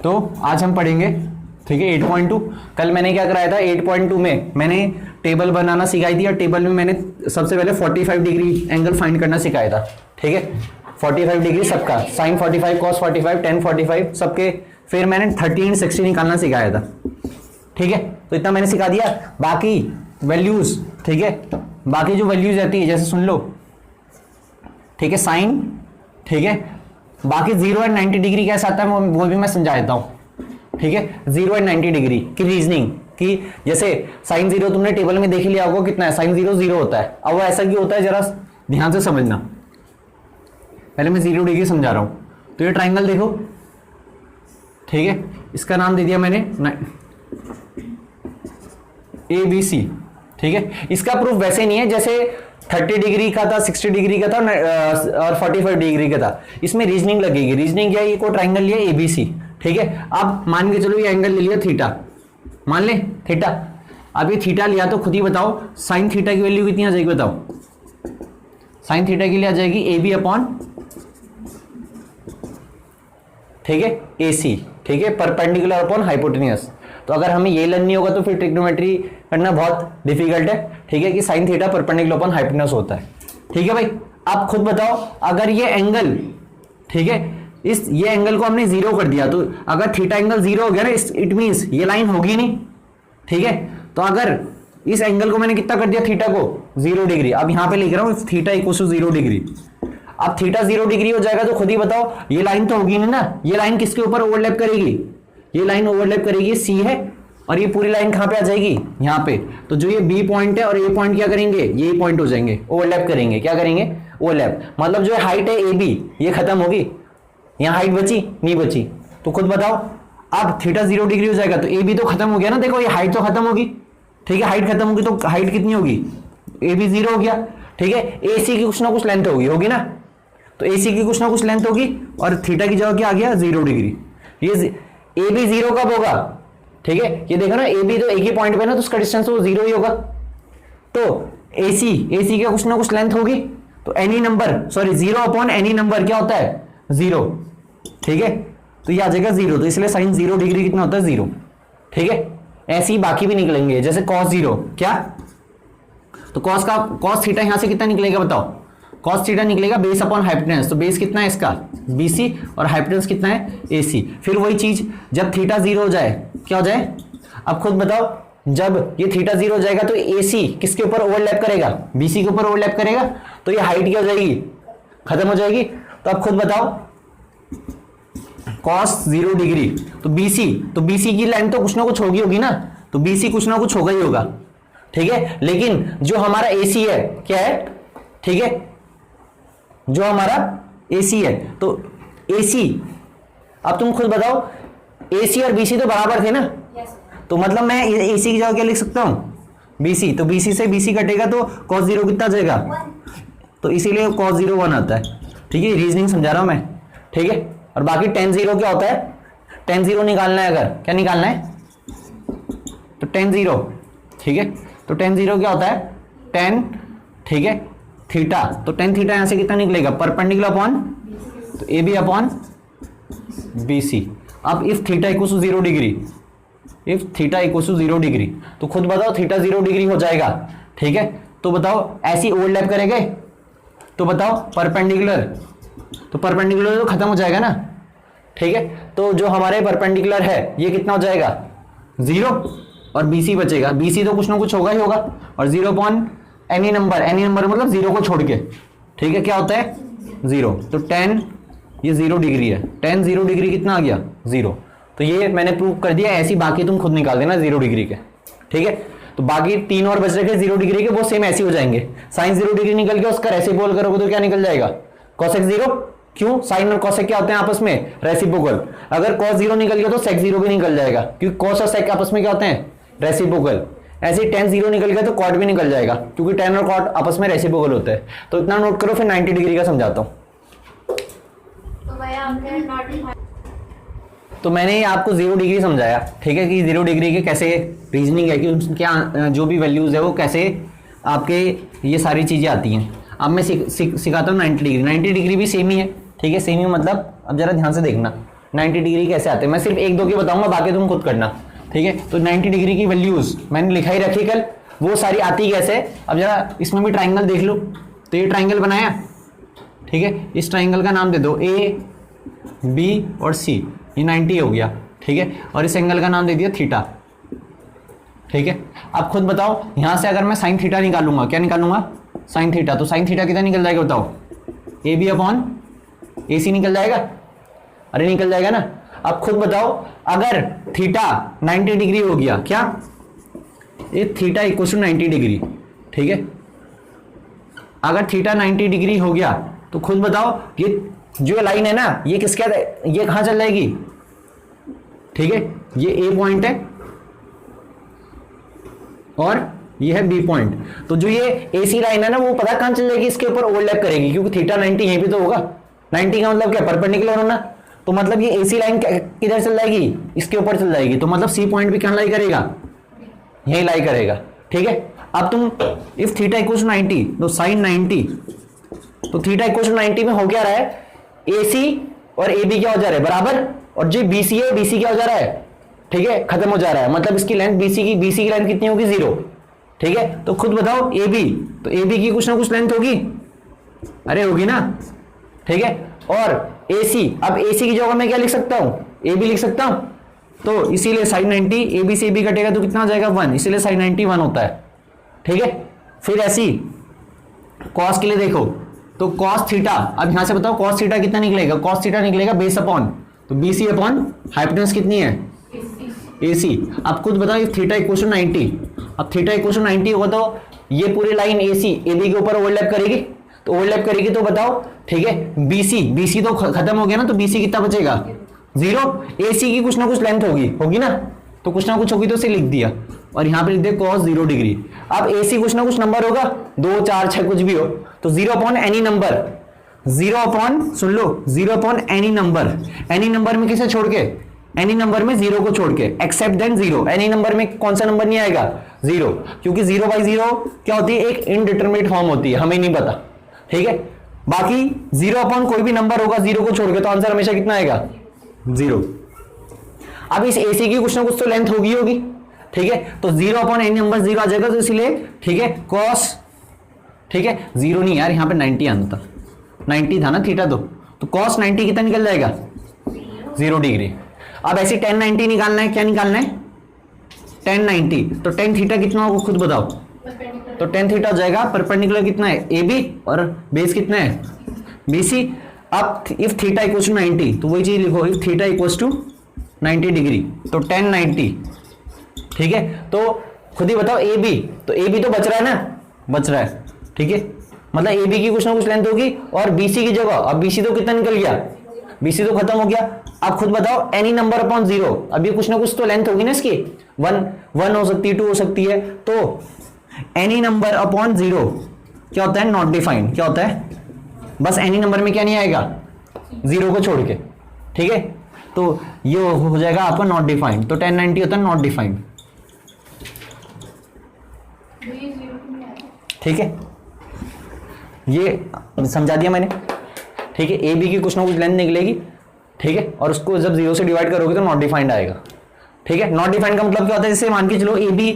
तो आज हम पढ़ेंगे, ठीक है, 8.2। कल मैंने क्या कराया था, 8.2 में मैंने टेबल बनाना सिखाई थी और टेबल में मैंने सबसे पहले 45 डिग्री एंगल फाइंड करना सिखाया था, ठीक है। 45 डिग्री सबका, साइन 45, कॉस 45, टेन 45 सबके। फिर मैंने 30 और 60 निकालना सिखाया था, ठीक है। तो इतना मैंने सिखा दिया। बाकी वैल्यूज, ठीक है, बाकी जो वैल्यूज रहती है जैसे सुन लो, ठीक है, साइन, ठीक है। बाकी 0 और 90 डिग्री कैसा आता है वो भी मैं समझा देता हूं, ठीक है। 0 और 90 डिग्री की रीजनिंग कि जैसे साइन 0 तुमने टेबल में देख लिया होगा कितना है, साइन 0 0 होता है। अब वो ऐसा क्यों होता है जरा ध्यान से समझना। पहले मैं 0 डिग्री समझा रहा हूं। तो ये ट्राइंगल देखो, ठीक है, इसका नाम दे दिया मैंने ABC, ठीक है। इसका प्रूफ वैसे नहीं है जैसे 30 डिग्री का था, 60 डिग्री का था और 45 डिग्री का था। इसमें रीजनिंग लगेगी। रीजनिंग क्या है, ये को ट्राइंगल लिया ABC, ठीक है। अब मान के चलो ये एंगल ले लिया थीटा, मान ले थीटा। अब ये थीटा लिया तो खुद ही बताओ साइन थीटा की वैल्यू कितनी आ जाएगी, बताओ। साइन थीटा के लिए आ जाएगी AB अपॉन, ठीक है, AC, ठीक है, परपेंडिकुलर अपॉन हाइपोटेन्यूस। तो अगर हमें ये लर्न नहीं होगा तो फिर ट्रिग्नोमेट्री करना बहुत डिफिकल्ट है, ठीक है, कि sine theta perpendicular upon hypotenuse होता है, ठीक है भाई। आप खुद बताओ, अगर ये एंगल, ठीक है, ये एंगल को हमने 0 कर दिया तो अगर थीटा एंगल 0 हो गया ना, इट मींस ये लाइन होगी नहीं, ठीक है। तो अगर इस एंगल को मैंने कितना कर दिया, थीटा को 0 डिग्री, अब यहां पे लिख रहा हूं थीटा इक्वल टू 0 डिग्री। अब थीटा 0 डिग्री हो जाएगा तो खुद ही बताओ ये लाइन तो होगी नहीं ना। ये लाइन किसके ऊपर ओवरलैप करेगी, ये लाइन ओवरलैप करेगी, C है, और ये पूरी लाइन कहां पे आ जाएगी, यहां पे। तो जो ये B पॉइंट है और A पॉइंट क्या करेंगे, ये पॉइंट हो जाएंगे, ओवरलैप करेंगे। क्या करेंगे, ओवरलैप। मतलब जो हाइट है AB ये खत्म होगी, यहां हाइट बची नहीं बची। तो खुद बताओ, अब थीटा 0 डिग्री हो जाएगा तो AB तो खत्म हो गया ना, देखो ये हाइट तो खत्म होगी, ठीक है। हाइट खत्म होगी तो हाइट कितनी होगी, AB 0 हो गया, ठीक है। AC की कुछ ना कुछ लेंथ होगी ना, तो AC की कुछ ना कुछ लेंथ होगी और थीटा की जगह क्या आ गया, 0 डिग्री। ये AB 0 कब होगा, ठीक है, ये देखो ना AB तो एक ही पॉइंट पे ना, तो उसका डिस्टेंस तो 0 ही होगा। तो AC का कुछ ना कुछ लेंथ होगी, तो any number, sorry 0 upon any number क्या होता है, 0, ठीक है। तो ये आ जाएगा 0, तो इसलिए साइन 0 डिग्री कितना होता है, 0, ठीक है। ऐसे ही बाकी भी निकलेंगे, जैसे cos 0 क्या, तो cos थीटा यहां से कितना निकलेगा बताओ, cos थीटा निकलेगा बेस अपॉन हाइपोटेन्यूस। तो बेस कितना है इसका, BC, और हाइपोटेन्यूस कितना है, AC। फिर वही चीज जब थीटा 0 हो जाए क्या हो जाए, अब खुद बताओ, जब ये थीटा 0 हो जाएगा तो AC किसके ऊपर ओवरलैप करेगा, BC के ऊपर ओवरलैप करेगा, तो ये हाइट क्या हो जाएगी, खत्म हो जाएगी। तो अब खुद बताओ cos 0 डिग्री, तो BC की लाइन तो कुछ ना कुछ होगी ना, तो BC कुछ ना कुछ होगा ही होगा, ठीक है। लेकिन जो हमारा AC है क्या है, ठीक है, जो हमारा AC है, तो AC, अब तुम खुद बताओ AC और BC तो बराबर थे ना, तो मतलब मैं AC की जगह क्या लिख सकता हूं, BC। तो BC से BC कटेगा तो cos 0 कितना जाएगा, तो इसीलिए cos 0 1 आता है, ठीक है। रीजनिंग समझा रहा हूं मैं, ठीक है। और बाकी tan 0 क्या होता है, tan 0 निकालना है, अगर क्या निकालना है, तो tan 0, ठीक है। तो tan 0 क्या होता है, tan, ठीक है, थीटा। तो tan थीटा यहां से कितना निकलेगा, परपेंडिकुलर अपॉन, तो AB अपॉन BC। अब if theta equal to 0 degree, if theta equal to 0 degree, तो खुद बताओ थीटा 0 डिग्री हो जाएगा, ठीक है। तो बताओ ऐसी ओवरलैप करेंगे, तो बताओ परपेंडिकुलर, तो परपेंडिकुलर तो खत्म हो जाएगा ना, ठीक है। तो जो हमारे परपेंडिकुलर है ये कितना हो जाएगा, 0, और BC बचेगा। BC तो कुछ ना कुछ होगा ही होगा, और 0 अपॉन एनी नंबर मतलब 0 को छोड़ के, ठीक है, क्या होता है 0। तो tan ये 0 डिग्री है, tan 0 डिग्री कितना आ गया, 0। तो ये मैंने प्रूव कर दिया। ऐसी बाकी तुम खुद निकाल देना 0 डिग्री के, ठीक है। तो बाकी 3 और बच रहे 0 डिग्री के, वो सेम ऐसे हो जाएंगे। साइन 0 डिग्री निकल गया, उसका रेसिप्रोकल करोगे तो क्या निकल जाएगा, cosec 0। क्यों, साइन और cosec क्या होते हैं आपस में, रेसिप्रोकल। अगर cos 0 निकल गया तो sec 0 भी निकल जाएगा, क्योंकि cos और sec आपस में क्या होते हैं, रेसिप्रोकल। ऐसे ही tan 0 निकल गया तो cot भी निकल जाएगा, क्योंकि tan और cot आपस में रेसिप्रोकल होते हैं। तो इतना नोट करो, फिर 90 डिग्री का समझाता हूं। तो मैंने आपको 0 डिग्री समझाया, ठीक है, कि 0 डिग्री के कैसे रीजनिंग है, कि क्या जो भी वैल्यूज है वो कैसे आपके ये सारी चीजें आती हैं। अब मैं सिखाता हूँ 90 डिग्री। 90 डिग्री भी सेम ही है, ठीक है, सेम ही मतलब अब जरा ध्यान से देखना। 90 डिग्री कैसे आते हैं, मैं सिर्फ एक दो के बताऊंगा, बाकी तुम खुद करना, ठीक है। तो 90 डिग्री की वैल्यूज मैंने लिखा ही रखी कल, वो सारी आती कैसे। अब जरा इसमें भी ट्राइंगल देख लो, तो ये ट्राइंगल बनाया, ठीक है, इस ट्राइंगल का नाम दे दो ए बी और सी, ये 90 हो गया, ठीक है, और इस एंगल का नाम दे दिया थीटा, ठीक है। अब खुद बताओ, यहां से अगर मैं साइन थीटा निकालूंगा, क्या निकालूंगा, साइन थीटा, तो साइन थीटा कितना निकल जाएगा बताओ, ए बी अपॉन ए सी निकल जाएगा, अरे निकल जाएगा ना। अब खुद बताओ, अगर थीटा 90 डिग्री हो गया, क्या ये थीटा इक्वल टू 90 डिग्री, ठीक है, अगर थीटा 90 डिग्री हो गया तो खुद बताओ ये जो लाइन है ना, ये किसके, ये कहां चल जाएगी, ठीक है, ये ए पॉइंट है और ये है बी पॉइंट, तो जो ये ए सी लाइन है ना, वो पता कहां चल जाएगी, इसके ऊपर ओवरलैप करेगी, क्योंकि थीटा 90 यहीं पे तो होगा, 90 का मतलब क्या, परपेंडिकुलर होना, तो मतलब ये ए सी लाइन किधर चल जाएगी, इसके ऊपर चल जाएगी, तो मतलब सी पॉइंट भी कहां लाई करेगा, यही लाई करेगा, ठीक है। अब तुम इफ थीटा इक्वल टू 90, तो साइन 90, तो थीटा इक्वल टू 90 में हो क्या रहा है, ए सी और ए बी क्या हो जा रहा है बराबर, और जो बी सी है, बी सी क्या हो जा रहा है, ठीक है, खत्म हो जा रहा है, मतलब इसकी लेंथ बी सी की लेंथ कितनी होगी, 0, ठीक है। तो खुद बताओ ए बी, तो ए बी की कुछ ना कुछ लेंथ होगी, अरे होगी ना, ठीक है। और ए सी, अब ए सी की जगह मैं क्या लिख सकता हूं, ए बी लिख सकता हूं, तो इसीलिए साइन 90 ए बी से ए बी कटेगा तो कितना हो जाएगा 1, इसीलिए साइन 90 1 होता है, ठीक है। फिर ऐसी कॉस के लिए देखो, तो कॉस थीटा, अब यहां से बताओ कॉस थीटा कितना निकलेगा, कॉस थीटा निकलेगा बेस अपॉन, तो बी सी अपॉन हाइपोटेनस कितनी है, ए सी। अब खुद बताओ थीटा इक्वल टू 90, अब थीटा इक्वल टू 90 होगा तो ये पूरी line A C A B के ऊपर ओवरलैप करेगी, तो ओवरलैप करेगी तो बताओ, ठीक है, बी सी तो खत्म हो गया ना, तो बी सी कितना बचेगा 0, ए सी की कुछ ना कुछ लेंथ होगी ना, तो कुछ ना कुछ होगी तो इसे लिख दिया, और यहां पे लिख दे cos 0 डिग्री। अब ए सी कुछ ना कुछ नंबर होगा, 2 4 6 कुछ भी हो, तो 0 अपॉन एनी नंबर, 0 अपॉन, सुन लो, 0 अपॉन एनी नंबर में किसे छोड़ के, एनी नंबर में 0 को छोड़ के, एक्सेप्ट देन 0, एनी नंबर में कौन सा नंबर नहीं आएगा 0, क्योंकि 0 बाई 0 क्या होती है, एक इनडिटरमिनेट फॉर्म होती है, हमें नहीं पता, ठीक है। बाकी 0 अपॉन कोई भी नंबर होगा 0 को छोड़ के, तो आंसर हमेशा कितना आएगा 0। अब इस एसी की कुछ ना कुछ तो लेंथ होगी, ठीक है, तो 0 अपॉन एनी नंबर 0 आ जाएगा, तो इसलिए ठीक है कॉस, ठीक है 0 नहीं यार, यहां पे 90 आना था, 90 था ना थीटा, तो कॉस 90 कितना निकल जाएगा 0 डिग्री। अब ऐसे tan 90 निकालना है, क्या निकालना है tan 90, तो tan थीटा कितना होगा खुद बताओ, तो tan थीटा हो जाएगा परपेंडिकुलर कितना है ए बी और बेस कितना है बी सी। अब इफ थीटा इक्वल्स टू 90, तो वही चीज लिखो, if theta equals to 90 degree, तो tan 90, ठीक है। तो खुद ही बताओ ए बी, तो ए बी तो बच रहा है ना, बच रहा है, ठीक है, मतलब ए बी की कुछ ना कुछ लेंथ होगी, और बी सी की जगह, अब बी सी तो कितना निकल गया, बी सी तो खत्म हो गया। अब खुद बताओ एनी नंबर अपॉन 0, अब ये कुछ ना कुछ तो लेंथ होगी ना इसकी, 1 हो सकती है, 2 हो सकती है, तो एनी नंबर अपॉन 0 क्या होता है, नॉट डिफाइंड, क्या होता है, बस एनी नंबर में क्या नहीं आएगा 0 को छोड़ के, ठीक है, तो ये हो जाएगा आपका नॉट डिफाइंड, तो tan 90 होता है नॉट डिफाइंड, ठीक है, ये समझा दिया मैंने, ठीक है। ए बी की कुछ ना कुछ लेंथ निकलेगी, ठीक है, और उसको जब 0 से डिवाइड करोगे तो नॉट डिफाइंड आएगा, ठीक है। नॉट डिफाइंड का मतलब क्या होता है, जैसे मान के चलो ए बी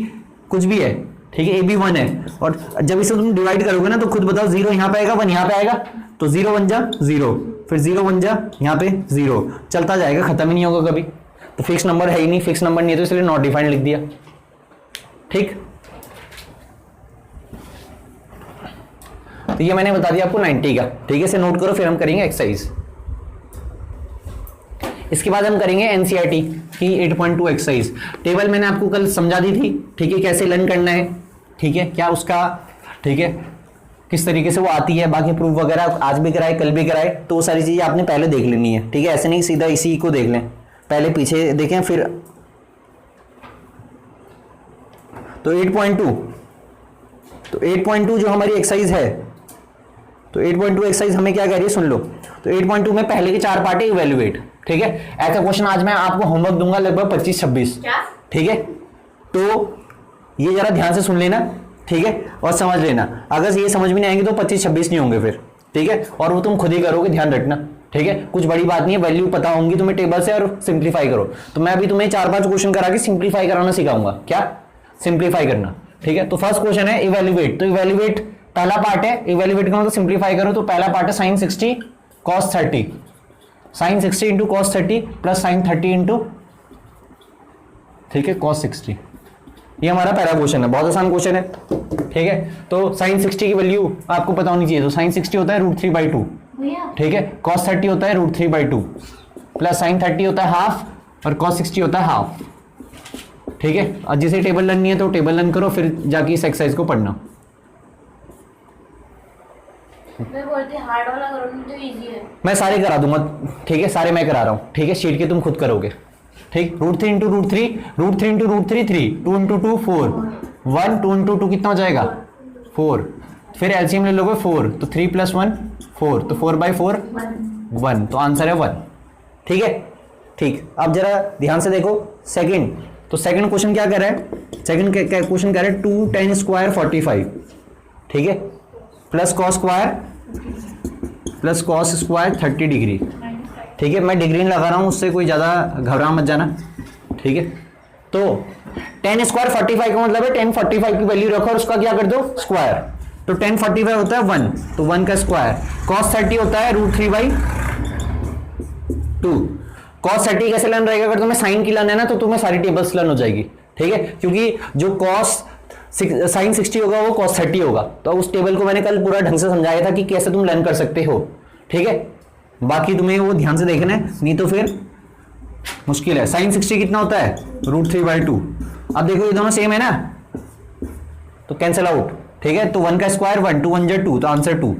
कुछ भी है, ठीक है, ए बी 1 है, और जब इसे तुम डिवाइड करोगे ना, तो खुद बताओ 0 यहाँ पे आएगा, 1 यहाँ पे आएगा, तो 0 1 जा 0, फिर 0 1 जा यहाँ पे 0, चलता जाएगा, खत्म ही नहीं होगा कभी, तो फिक्स नंबर है ही नहीं, फिक्स नंबर नहीं है, तो इसलिए नॉट डिफाइंड लिख दिया, ठीक। तो ये मैंने बता दिया आपको 90 का, ठीक है, इसे नोट करो, फिर हम करेंगे एक्सरसाइज। इसके बाद हम करेंगे एनसीईआरटी की 8.2 एक्सरसाइज। टेबल मैंने आपको कल समझा दी थी, ठीक है, कैसे लर्न करना है, ठीक है, क्या उसका, ठीक है, किस तरीके से वो आती है, बाकी प्रूफ वगैरह आज भी कराए कल भी कराए, तो वो सारी चीजें आपने पहले देख लेनी है, ठीक है, ऐसे नहीं सीधा इसी को देख लें, पहले पीछे देखें फिर। तो 8.2, तो 8.2 जो हमारी एक्सरसाइज है, तो 8.2 एक्सरसाइज हमें क्या कह रही है सुन लो। तो 8.2 में पहले के 4 पार्ट है इवैल्यूएट, ठीक है। ऐसा क्वेश्चन आज मैं आपको होमवर्क दूंगा लगभग 25-26, ठीक है, तो ये जरा ध्यान से सुन लेना, ठीक है, और समझ लेना। अगर ये समझ में नहीं आएंगे तो 25-26 नहीं होंगे फिर, ठीक है, और वो तुम खुद ही करोगे, ध्यान रखना, ठीक है, कुछ बड़ी बात नहीं है, वैल्यू पता होंगी तुम्हें टेबल से, और सिंप्लीफाई करो। तो मैं अभी तुम्हें 4-5 क्वेश्चन करा के सिंप्लीफाई कराना सिखाऊंगा। क्या? सिंप्लीफाई करना। ठीक है, तो फर्स्ट क्वेश्चन है इवेल्युएट। तो इवेल्युएट पहला पार्ट है, इवेल्युएट का मतलब सिंप्लीफाई करो। तो पहला पार्ट है sin 60 cos 30, sin 60 into cos 30 plus sin 30 into, ठीक है, cos 60। ये हमारा पहला क्वेश्चन है, बहुत आसान क्वेश्चन है। ठीक है, तो sin 60 की वैल्यू आपको पता होनी चाहिए। तो sin 60 होता है √3/2, ठीक है, cos 30 होता है √3/2 प्लस sin 30 होता है हाफ, और cos 60 होता है हाफ। ठीक है, और जिसे टेबल लर्न है तो टेबल लर्न करो, फिर जाके इस एक्सरसाइज को पढ़ना। मैं बोलती हार्ड वाला करो तो इजी है। मैं सारे करा दूंगा, ठीक है, सारे मैं करा रहा हूँ। ठीक है, शीट के तुम खुद करोगे। ठीक, √3 इंटू √3, √3 इंटू √3 3, 2 इंटू 2 4, 1, 2 इंटू 2 कितना हो जाएगा 4, फिर एलसीएम ले लोगे 4, तो 3 + 1 4, तो 4/4 1, तो आंसर है 1। ठीक है, ठीक। अब जरा ध्यान से देखो सेकंड। तो सेकंड क्वेश्चन क्या कर रहा है? सेकंड क्वेश्चन कह रहा है 2 tan स्क्वायर 45, ठीक है, प्लस कॉस स्क्वायर 30 डिग्री। ठीक है, मैं डिग्री लगा रहा हूं, उससे कोई ज्यादा घबरा मत जाना। ठीक है, तो tan स्क्वायर 45 का मतलब है tan 45 की वैल्यू रखो और उसका क्या कर दो स्क्वायर। तो tan 45 होता है 1, तो 1 का स्क्वायर। cos 30 होता है √3/2। cos 30 कैसे लर्न रहेगा? अगर तुम्हें साइन की लर्न है ना तो तुम्हें सारी टेबल्स लर्न हो जाएगी। ठीक है, क्योंकि जो sin 60 होगा वो cos 30 होगा। तो उस टेबल को मैंने कल पूरा ढंग से समझाया था कि कैसे तुम लर्न कर सकते हो। ठीक है, बाकी तुम्हें वो ध्यान से देखना है, नहीं तो फिर मुश्किल है। sin 60 कितना होता है √3/2। अब देखो ये दोनों सेम है ना, तो कैंसिल आउट। ठीक है, तो 1 का स्क्वायर 1, 2 1 2, तो आंसर 2।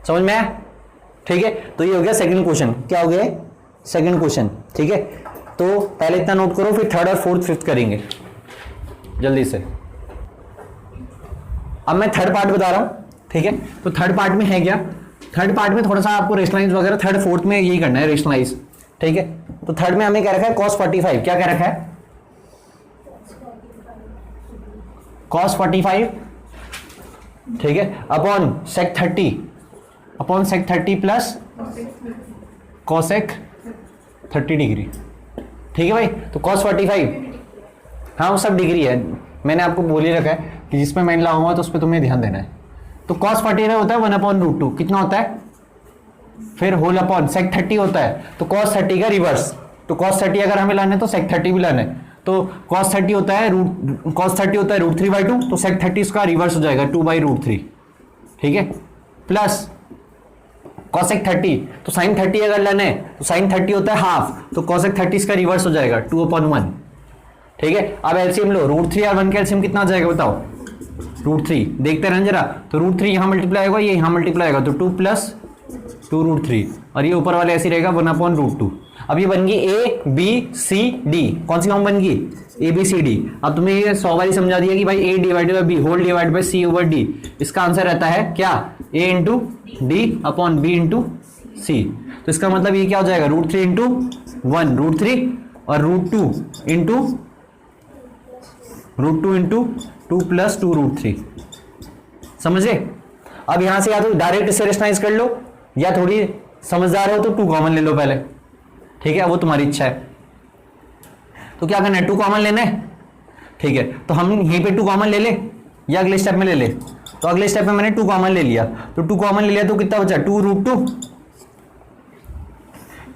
समझ में आया? ठीक है, तो ये हो गया सेकंड क्वेश्चन। क्या हो गया? Second question. ठीक है, तो पहले इतना नोट करो, फिर थर्ड और फोर्थ फिफ्थ करेंगे जल्दी से। अब मैं थर्ड पार्ट बता रहा हूं। ठीक है, तो थर्ड पार्ट में है क्या? थर्ड पार्ट में थोड़ा सा आपको रेशनलाइज वगैरह, थर्ड फोर्थ में यही करना है, रेशनलाइज। ठीक है, तो थर्ड में हमें क्या रखा है? cos 45। क्या क्या रखा है? cos 45, ठीक है, upon sec 30 plus cosec 30 degree. ठीक है भाई, तो cos 45, हाँ वो सब डिग्री है, मैंने आपको बोल ही रखा है कि जिसमें मैं लाऊंगा तो उस पर तुम्हें ध्यान देना है। तो cos 45 होता है 1/√2, कितना होता है? फिर होल अपॉन sec 30 होता है, तो cos 30 का रिवर्स। तो cos 30 अगर हमें लाना है तो sec 30 भी लाना है। तो cos 30 होता है √3/2, तो sec 30 इसका रिवर्स हो जाएगा 2/√3। ठीक है, प्लस cosec 30, तो sin 30 अगर लेना है तो sin 30 होता है हाफ, तो cosec 30 इसका रिवर्स हो जाएगा 2/1। ठीक है, अब एलसीएम लो, √3 और 1 का एलसीएम कितना आ जाएगा बताओ? √3, देखते रहना जरा। तो √3 यहां मल्टीप्लाई होगा, ये यहां मल्टीप्लाई होगा, तो 2 + 2√3, और ये ऊपर वाले ऐसे रहेगा 1/√2। अब ये बन गई A B C D, कौन सी फॉर्म बन गई? ABCD। अब तुम्हें ये 100 बारी समझा दिया कि भाई A divided by B whole divide by C over D, इसका आंसर रहता है क्या? A into D upon B into C। तो इसका मतलब ये क्या हो जाएगा? √3 इंटू 1 √3 और √2 इंटू 2 + 2√3। समझे? अब यहां से या तो डायरेक्ट इसे रेशनलाइज कर लो, या थोड़ी समझदार हो तो 2 कॉमन ले लो पहले। ठीक है, वो तुम्हारी इच्छा है। तो क्या करना है? 2 कॉमन लेना है। ठीक है, तो हम यहीं पे 2 कॉमन ले ले या अगले स्टेप में ले ले? तो अगले स्टेप में मैंने 2 कॉमन ले लिया, तो 2 कॉमन ले लिया तो कितना बचा? 2√2।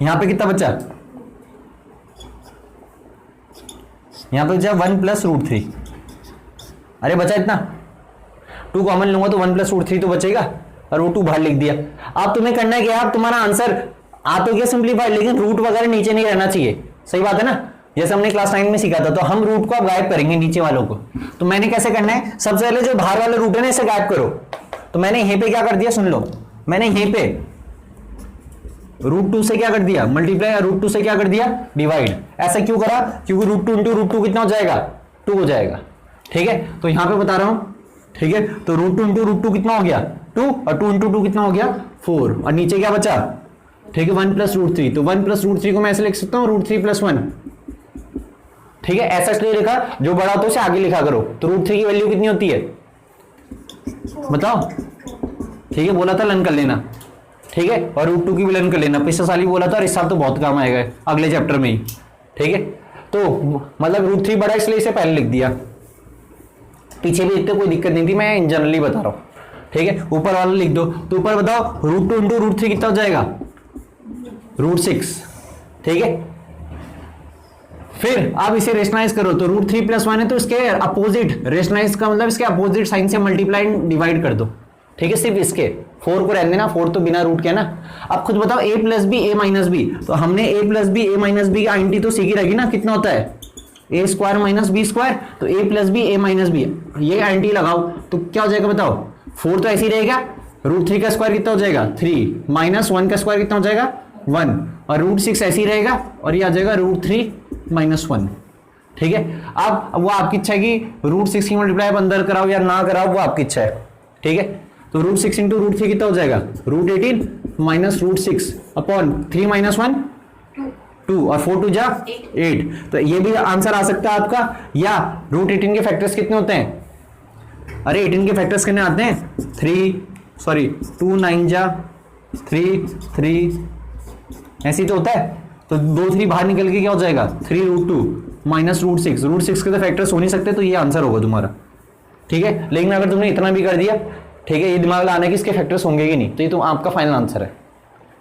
यहां पे कितना बचा? यहां पे बचा 1 + √3। अरे बचा इतना, 2 कॉमन लूंगा तो 1 + √3 तो बचेगा, और वो 2 बाहर लिख दिया। अब तुम्हें करना है क्या? अब तुम्हारा आंसर आ तो गया सिंप्लीफाई, लेकिन रूट वगैरह नीचे नहीं रहना चाहिए। सही बात है ना? जैसे हमने क्लास 9 में सीखा था, तो हम रूट को अब गायब करेंगे नीचे वालों को। तो मैंने कैसे करना है? सबसे पहले जो बाहर वाला रूट है ना, इसे गायब करो। तो मैंने यहीं पे क्या कर दिया, सुन लो, मैंने यहीं पे √2 से क्या कर दिया? मल्टीप्लाई, √2 से क्या कर दिया? डिवाइड। ऐसा क्यों करा? क्योंकि √2 इंटू √2 कितना हो जाएगा? 2 हो जाएगा। ठीक है, तो यहां पे बता रहा हूं। ठीक है, तो √2 इंटू √2 कितना हो गया? 2, और 2 इंटू 2 कितना हो गया? 4, और नीचे क्या बचा? ठीक है, 1 + √3। तो 1 + √3 को मैं ऐसे लिख सकता हूं √3 + 1। ठीक है, ऐसा इसलिए लिखा, जो बड़ा होता है उसे आगे लिखा करो। तो √3 की वैल्यू कितनी होती है बताओ? ठीक है, बोला था लर्न कर लेना। ठीक है, और रूट 2 की विलन कर लेना। पिछले साल ही बोला था और इस साल तो बहुत काम आएगा अगले चैप्टर में ही। ठीक है, तो मतलब रूट 3 बड़ा इसलिए इसे पहले लिख दिया, पीछे भी इतने कोई दिक्कत नहीं थी, मैं इन जनरली बता रहा हूँ। ठीक है, ऊपर वाला लिख दो। तो ऊपर बताओ रूट 2 इंटू रूट 3 कितना हो जाएगा, रूट 6। ठीक है, फिर आप इसे रेशनलाइज करो तो रूट 3 प्लस 1 है तो इसके अपोजिट, रेशनलाइज का मतलब इसके अपोजिट साइन से मल्टीप्लाई डिवाइड कर दो। ठीक है, सिर्फ इसके 4 को रहने देना, 4 तो बिना रूट के ना। अब खुद बताओ a plus b a minus b, तो हमने a plus b a minus b की आइडेंटिटी तो सीखी रहेगी ना, कितना होता है a square minus b square, तो a plus b a minus b, ये आइडेंटिटी लगाओ तो क्या हो जाएगा बताओ, 4 तो ऐसे ही रहेगा, रूट 3 का स्क्वायर कितना हो जाएगा 3, माइनस 1 का स्क्वायर कितना हो जाएगा 1, और रूट 6 ऐसे ही रहेगा और ये आ जाएगा रूट 3 माइनस 1। ठीक है, अब वो आपकी इच्छा है कि रूट 6 की मल्टीप्लाई अंदर कराओ या ना कराओ, वो आपकी इच्छा है। ठीक है, तो रूट 6 इंटू रूट 3 कितना हो जाएगा, root 18 minus root 6 upon 3 minus 1 2 और 4 2 जा 8। तो ये भी आंसर आ सकता है आपका। या रूट 18 के फैक्टर्स कितने होते हैं, अरे 18 के फैक्टर्स कितने आते हैं 2 9 जा 3 ऐसे ही तो होता है, तो 2 3 बाहर निकल के क्या हो जाएगा 3 रूट 2 माइनस रूट 6, रूट 6 के तो फैक्टर्स हो नहीं सकते, तो ये आंसर होगा तुम्हारा। ठीक है, लेकिन अगर तुमने इतना भी कर दिया, ठीक है, ये दिमाग लाना है कि इसके फैक्टर्स होंगे कि नहीं, तो ये तो आपका फाइनल आंसर है।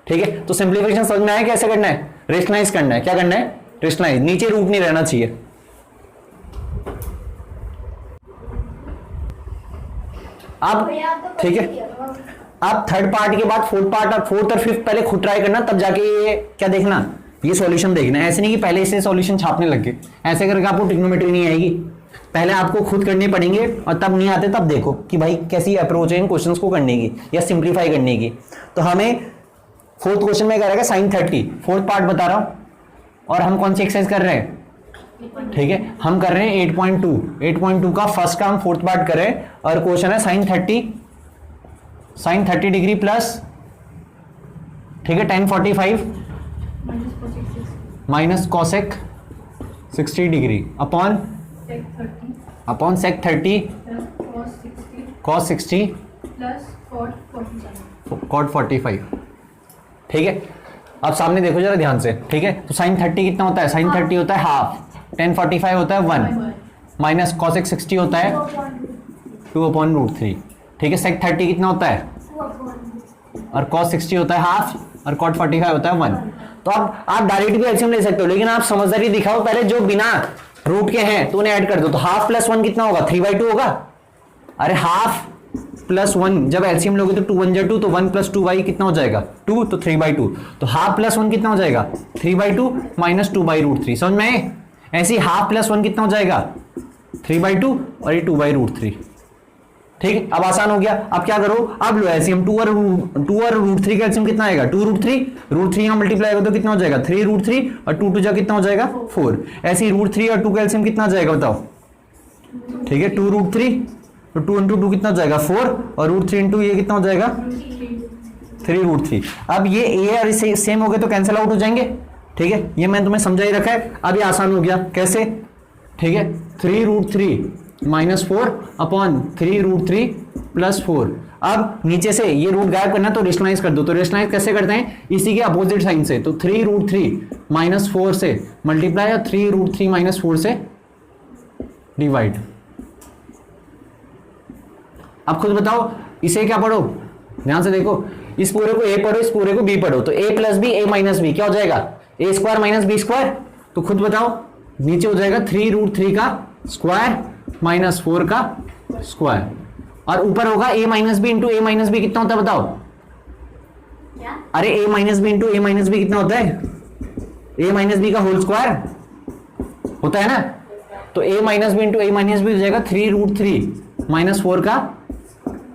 ठीक है, तो सिंप्लीफिकेशन समझ में आया कैसे करना है, रेशनलाइज करना है। क्या करना है, रेशनलाइज, नीचे रूट नहीं रहना चाहिए। अब ठीक है, अब थर्ड पार्ट के बाद फोर्थ पार्ट, अब फोर्थ और फिफ्थ पहले खुद ट्राई करना, तब जाके ये क्या देखना, ये सॉल्यूशन देखना। ऐसे नहीं कि पहले इसे सॉल्यूशन छापने लग गए, ऐसे करके आपको ट्रिग्नोमेट्री नहीं आएगी। पहले आपको खुद करने पड़ेंगे और तब नहीं आते तब देखो कि भाई कैसी अप्रोच है इन क्वेश्चंस को करने की या सिंप्लीफाई करने की। तो हमें फोर्थ क्वेश्चन में कह रहा है sin 30, फोर्थ पार्ट बता रहा हूं, और हम कौन सी एक्सरसाइज कर रहे हैं, ठीक है, हम कर रहे हैं 8.2 का फर्स्ट का हम फोर्थ पार्ट कर रहे हैं, और क्वेश्चन है sin 30 डिग्री प्लस, ठीक है, tan 45 minus cosec 60 degree upon sec 30 cos 60 cot 45। ठीक है, अब सामने देखो जरा ध्यान से। ठीक है, तो sin 30 कितना होता है, sin 30 होता है हाफ, tan 45 होता है 1, माइनस cosec 60 होता है 2/√3। ठीक है, sec 30 कितना होता है, और cos 60 होता है हाफ, और cot 45 होता है 1। तो अब आप डायरेक्ट भी एलसीएम ले सकते हो, लेकिन आप समझदारी दिखाओ, पहले जो बिना रूट के हैं तो उन्हें ऐड कर दो। तो हाफ प्लस 1 कितना होगा, 3/2 होगा। अरे हाफ प्लस 1 जब एलसीएम लोगे तो 2 1 जा 2, तो 1 प्लस 2y कितना हो जाएगा 2, तो 3/2। तो हाफ प्लस 1 कितना हो जाएगा 3/2 माइनस 2/√3। समझ में, ऐसे ही हाफ प्लस 1 कितना हो जाएगा 3/2 और ये 2/√3। ठीक है, अब आसान हो गया। अब क्या करो, अब लो एलसीएम, 2 और √3 का एलसीएम कितना आएगा 2√3 यहां मल्टीप्लाई होगा तो कितना हो जाएगा 3√3, और 2 2 जा कितना हो जाएगा 4। ऐसे ही √3 और 2 का एलसीएम कितना आ जाएगा बताओ। ठीक है, 2√3, तो 2 इंटू 2 कितना हो जाएगा 4, और √3 इंटू ये कितना हो जाएगा 3√3। अब ये ए और इसे सेम हो गए तो कैंसिल आउट हो जाएंगे। ठीक है, ये मैंने तुम्हें समझा ही रखा है। अब ये आसान हो गया, कैसे, ठीक है, 3√3 माइनस 4 अपॉन 3√3 प्लस 4। अब नीचे से ये रूट गायब करना तो रेशनलाइज कर दो। तो रेशनलाइज कैसे करते हैं, इसी के अपोजिट साइन से। तो 3√3 माइनस 4 से मल्टीप्लाई, और 3√3 माइनस 4 से डिवाइड। अब खुद बताओ इसे क्या पढ़ो, ध्यान से देखो, इस पूरे को a पढ़ो, इस पूरे को b पढ़ो। तो a plus b a minus b क्या हो जाएगा, a square minus b square. तो खुद बताओ, नीचे हो जाएगा 3√3 का स्क्वायर माइनस 4 का स्क्वायर, और ऊपर होगा a minus b into a minus b कितना होता है बताओ। क्या? अरे a minus b into a minus b कितना होता है, a माइनस बी का होल स्क्वायर होता है ना। तो a minus b into a minus b हो जाएगा 3√3 माइनस 4 का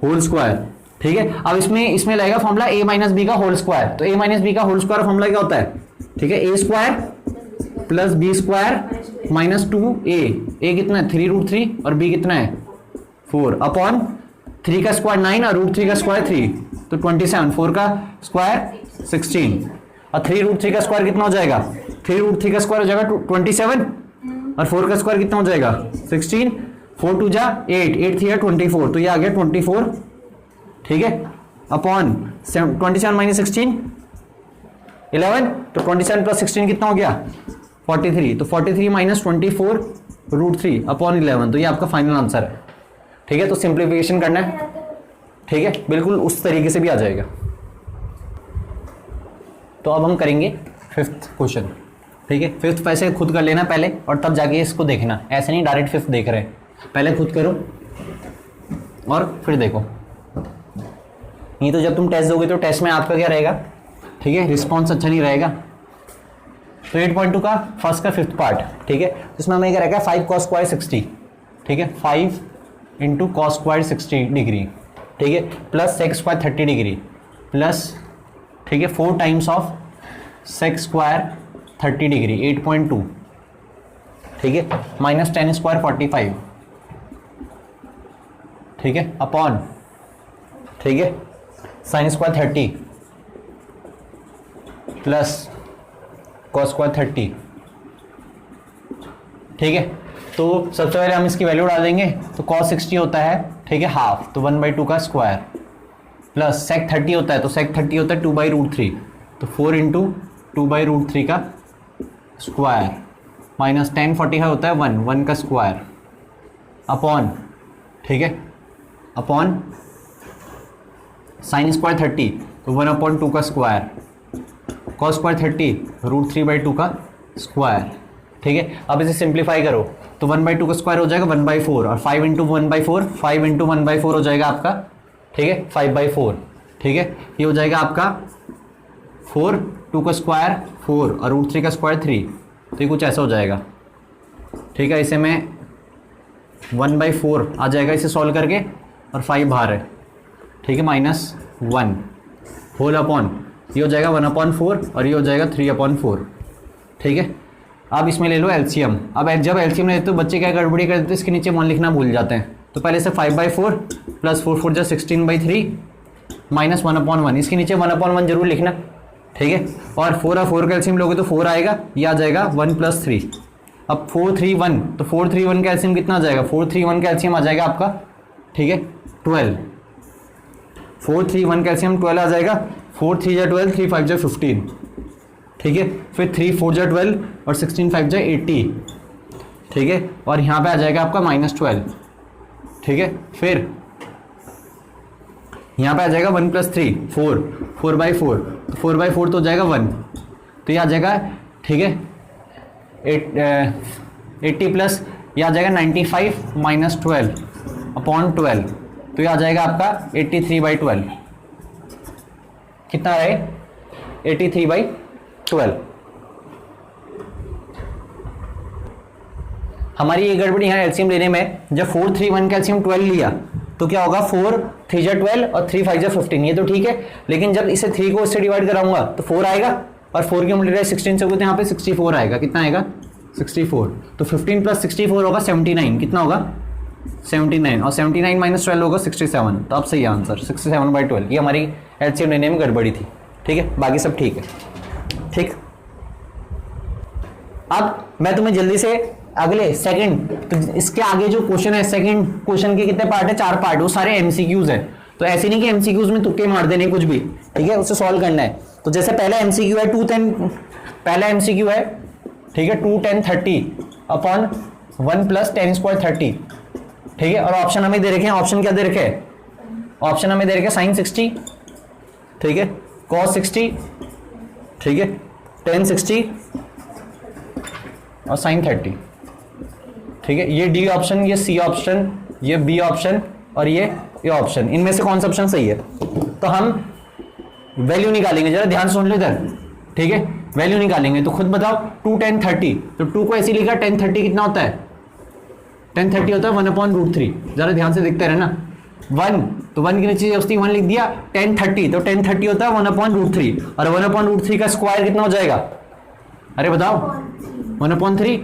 होल स्क्वायर। ठीक है, अब इसमें लगेगा फॉर्मूला a माइनस बी का होल स्क्वायर। तो a माइनस बी का होल स्क्वायर फॉर्मूला क्या होता है, ठीक है, a square plus b square minus 2a कितना है 3√3 और b कितना है 4 अपॉन 3 का स्क्वायर 9 और √3 का स्क्वायर 3, तो 27, 4 का स्क्वायर 16, और 3√3 का स्क्वायर कितना हो जाएगा, 3√3 का स्क्वायर हो जाएगा 27, और 4 का स्क्वायर कितना हो जाएगा 16, 4 2 जा 8, 8 3 24, तो ये आ गया 24। ठीक है, अपॉन 27 माइनस 16 11, तो 27 प्लस 16 कितना हो गया 43, तो 43 माइनस 24 रूट 3 अपॉन 11, तो ये आपका फाइनल आंसर है। ठीक है, तो सिंप्लीफिकेशन करना है, ठीक है, बिल्कुल उस तरीके से भी आ जाएगा। तो अब हम करेंगे फिफ्थ क्वेश्चन। ठीक है, फिफ्थ वैसे खुद कर लेना पहले और तब जाके इसको देखना, ऐसे नहीं डायरेक्ट फिफ्थ देख रहे हैं, पहले खुद करो और फिर देखो। नहीं तो जब तुम टेस्ट दोगे तो टेस्ट में आपका क्या रहेगा, ठीक है, रिस्पॉन्स अच्छा नहीं रहेगा। तो 8.2 का फर्स्ट का फिफ्थ पार्ट, ठीक है, इसमें हमें क्या रहेगा 5 cos स्क्वायर 60, ठीक है, 5 इंटू कॉस स्क्वायर 60 डिग्री, ठीक है, plus sec square 30 degree plus, ठीक है, 4 times of sec square 30 degree 8.2, ठीक है, माइनस 10 स्क्वायर 45, ठीक है, अपॉन, ठीक है, sine square 30 plus cos square 30, ठीक है। तो सबसे पहले हम इसकी वैल्यू डाल देंगे, तो कॉस 60 होता है, ठीक है, हाफ, तो 1/2 का स्क्वायर प्लस सेक 30 होता है, तो सेक 30 होता है 2/√3, तो 4 इंटू 2/√3 का स्क्वायर माइनस 10 45 होता है 1 का स्क्वायर अपॉन, ठीक है, अपॉन साइन स्क्वायर 30, तो 1/2 का स्क्वायर कॉस स्क्वायर 30 √3/2 का स्क्वायर, ठीक है। अब इसे सिंप्लीफाई करो तो 1/2 का स्क्वायर हो जाएगा 1/4 और 5 इंटू 1/4 5 इंटू 1/4 हो जाएगा आपका, ठीक है, 5/4, ठीक है, ये हो जाएगा आपका 4, 2 का स्क्वायर 4 और √3 का स्क्वायर 3, तो ये कुछ ऐसा हो जाएगा, ठीक है। इसे मैं 1/4 आ जाएगा इसे सॉल्व करके और 5 बाहर है, ठीक है, -1 होल अपॉन, ये हो जाएगा 1/4 और ये हो जाएगा 3/4, ठीक है। अब इसमें ले लो एलसीएम। अब जब एलसीएम लेते तो बच्चे क्या गड़बड़ी करते हैं, इसके नीचे 1 लिखना भूल जाते हैं, तो पहले से 5/4 प्लस 4 4 जा 16/3 माइनस 1/1, इसके नीचे 1/1 जरूर लिखना, ठीक है। और 4 और 4 का एलसीएम लोगे तो 4 आएगा, ये आ जाएगा 1 + 3। अब 4 3 1, तो 4 3 1 का एलसीएम कितना आ जाएगा, 4 3 1 का एलसीएम आ जाएगा आपका, ठीक है, 12। 4 3 1 का एलसीएम 12 आ जाएगा, 4 3 जा 12, 3 5 जा 15, ठीक है। फिर 3 4 जा 12 और 16 5 जा 80, ठीक है, और यहाँ पे आ जाएगा आपका -12, ठीक है। फिर यहाँ पे आ जाएगा 1 + 3 4 4/4, तो 4/4 तो हो जाएगा 1, तो ये आ जाएगा, ठीक है, 80 प्लस ये आ जाएगा 95 - 12 अपॉन 12, तो ये आ जाएगा आपका 83/12, कितना है 83/12। हमारी ये गड़बड़ी यहाँ एलसीएम लेने में, जब 4 3 1 का एलसीएम 12 लिया तो क्या होगा 4 3 जा 12 और 3 5 जा 15, ये तो ठीक है, लेकिन जब इसे 3 को इससे डिवाइड कराऊंगा तो 4 आएगा और 4 की मल्टीप्लाई 16 से होगा तो यहाँ पे 64 आएगा, कितना आएगा 64, तो 15 + 64 होगा 79, कितना होगा 79 और 79 - 12 होगा 67, तो अब सही आंसर 67/12। ये हमारी एलसीएम लेने में गड़बड़ी थी, ठीक है, बाकी सब ठीक है, ठीक। अब मैं तुम्हें जल्दी से अगले सेकंड, तो इसके आगे जो क्वेश्चन है, सेकंड क्वेश्चन के कितने पार्ट है, 4 पार्ट, वो सारे एमसीक्यूज है, तो ऐसे नहीं कि एमसीक्यूज में तुक्के मार देने कुछ भी, ठीक है, उसे सॉल्व करना है। तो जैसे पहला एमसीक्यू है 2 10, पहला एमसीक्यू है, ठीक है, 2 10 30 अपॉन 1 + 10 स्क्वायर 30, ठीक है, और ऑप्शन हमें दे रखे हैं, ऑप्शन क्या दे रखे हैं, ऑप्शन हमें दे रखे साइन 60, ठीक है, कॉस 60, ठीक है, टेन 60 और साइन 30, ठीक है। ये डी ऑप्शन, ये सी ऑप्शन, ये बी ऑप्शन और ये ऑप्शन, इनमें से कौन सा ऑप्शन सही है। तो हम वैल्यू निकालेंगे, जरा ध्यान सुन लो इधर, ठीक है, वैल्यू निकालेंगे, तो खुद बताओ 2 10 30, तो 2 को ऐसे लिखा, 10 30 कितना होता है, 10 30 होता है 1/√3, जरा ध्यान से देखते रहना, 1 तो 1 के नीचे 1 लिख दिया, 10 30 तो 10 30 होता है 1/√3 और 1/√3 का स्क्वायर कितना हो जाएगा, अरे बताओ 1/3।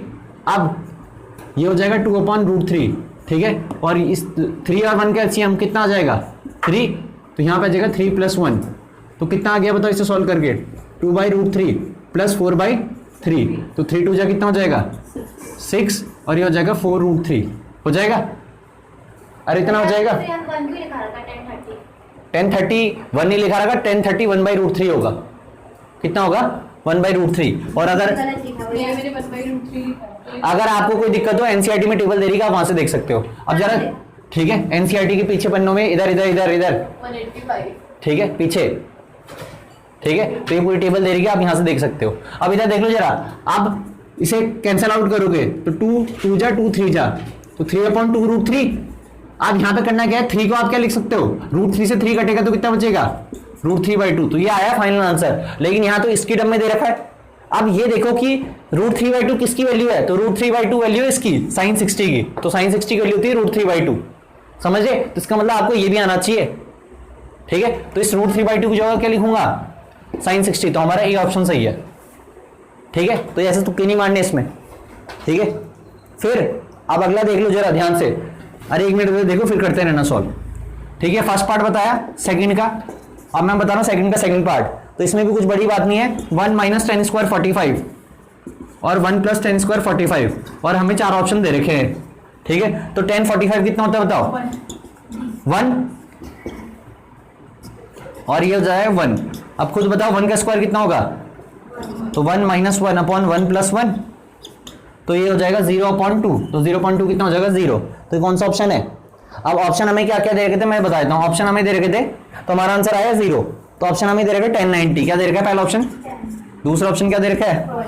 अब ये हो जाएगा 2/√3, ठीक है, और इस 3 और 1 का एलसीएम कितना आ जाएगा 3, तो यहाँ पे आ जाएगा 3 + 1, तो कितना आ गया बताओ इसे सॉल्व करके, 2/√3 + 4/3, तो 3 2 जा कितना हो जाएगा 6 और ये हो जाएगा 4√3 हो जाएगा, अरे इतना हो जाएगा, 1031 नहीं लिखा रहेगा, 1030 1/√3 होगा। कितना होगा? 1/√3। और अगर गलत लिखा हुआ है। मैंने 1/√3 लिखा। अगर आपको कोई दिक्कत हो एनसीईआरटी में टेबल दे रही है, आप वहां से देख सकते हो। अब जरा ठीक है, एनसीईआरटी के पीछे पन्नों में इधर इधर इधर इधर 185। ठीक है पीछे, ठीक है, तो ये पूरी टेबल दे रही है, आप यहां से देख सकते हो। अब इधर देख लो जरा, अब इसे कैंसिल आउट करोगे तो 2 2 जा 2 3 जा, तो 3/2√3। आप यहां पे करना क्या है, 3 को आप क्या लिख सकते हो, √3 से 3 कटेगा तो कितना बचेगा, √3/2। तो ये आया फाइनल आंसर। लेकिन यहां तो इसकी टर्म में दे रखा है। अब ये देखो कि √3/2 किसकी वैल्यू है, तो √3/2 वैल्यू है इसकी sin 60 की, तो sin 60 की वैल्यू होती है √3/2। समझ गए? तो इसका मतलब आपको ये भी आना चाहिए। ठीक है, तो इस √3/2 की जगह क्या लिखूंगा, sin 60। तो हमारा ए ऑप्शन सही है। ठीक है, तो ऐसे तुक्के नहीं मारने इसमें। ठीक है, फिर अब अगला देख लो जरा ध्यान से। अरे 1 मिनट देखो, फिर करते रहना सॉल्व। ठीक है, फर्स्ट पार्ट बताया, सेकंड का अब मैं बता रहा हूं सेकंड का सेकंड पार्ट। तो इसमें भी कुछ बड़ी बात नहीं है। 1 - 10² 45 और 1 + 10² 45 और हमें 4 ऑप्शन दे रखे हैं। ठीक है, तो 10 45 कितना होता है बताओ, 1 और ये हो जाए 1। अब खुद बताओ 1 का स्क्वायर कितना होगा, तो 1 - 1/1 + 1, तो ये हो जाएगा 0/2। तो 0/2 कितना हो जाएगा, 0। तो ये कौन सा ऑप्शन है। अब ऑप्शन हमें क्या क्या दे रखे थे मैं बता देता हूं। ऑप्शन हमें दे रखे थे तो हमारा आंसर आया 0। तो ऑप्शन हमें दे रखा है 1090, क्या दे रखा है पहला ऑप्शन, दूसरा ऑप्शन क्या दे रखा है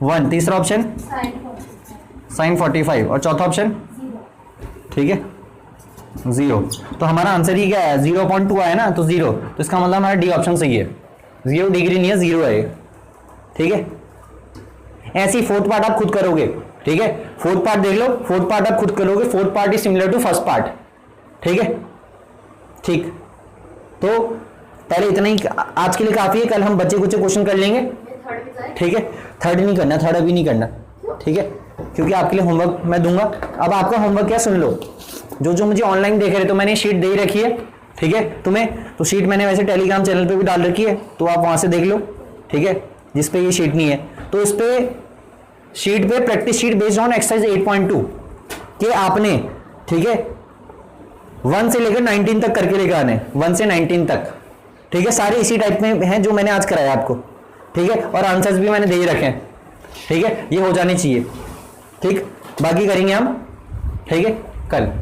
1, तीसरा ऑप्शन sin 45 और चौथा ऑप्शन ठीक है 0। तो हमारा आंसर ही क्या है, 0.2 आया ना, तो 0। तो इसका मतलब हमारा डी ऑप्शन सही है। 0 डिग्री नहीं है, 0 है। ठीक है, ऐसी फोर्थ पार्ट आप खुद करोगे। ठीक है, फोर्थ पार्ट देख लो, फोर्थ पार्ट आप खुद करोगे। Fourth part is similar to first part. ठीक है, ठीक, तो पहले इतना ही आज के लिए काफी है। कल हम बच्चे कुछ क्वेश्चन कर लेंगे। ठीक है, थर्ड नहीं करना, थर्ड अभी नहीं करना। ठीक है, क्योंकि आपके लिए होमवर्क मैं दूंगा। अब आपका होमवर्क क्या सुन लो, जो जो मुझे ऑनलाइन देख रहे तो मैंने शीट दे ही रखी है। ठीक है, तुम्हें तो शीट मैंने वैसे टेलीग्राम चैनल पे भी डाल रखी है, तो आप वहां से देख लो। ठीक है, जिस पे ये शीट नहीं है तो इस पे शीट पे practice sheet based on exercise 8.2 के आपने ठीक है 1 से लेकर 19 तक करके लेकर आने, 1 से 19 तक। ठीक है, सारे इसी टाइप में हैं जो मैंने आज कराया आपको। ठीक है, और आंसर्स भी मैंने दे ही रखे हैं। ठीक है, ये हो जाने चाहिए। ठीक, बाकी करेंगे हम। ठीक है, कल।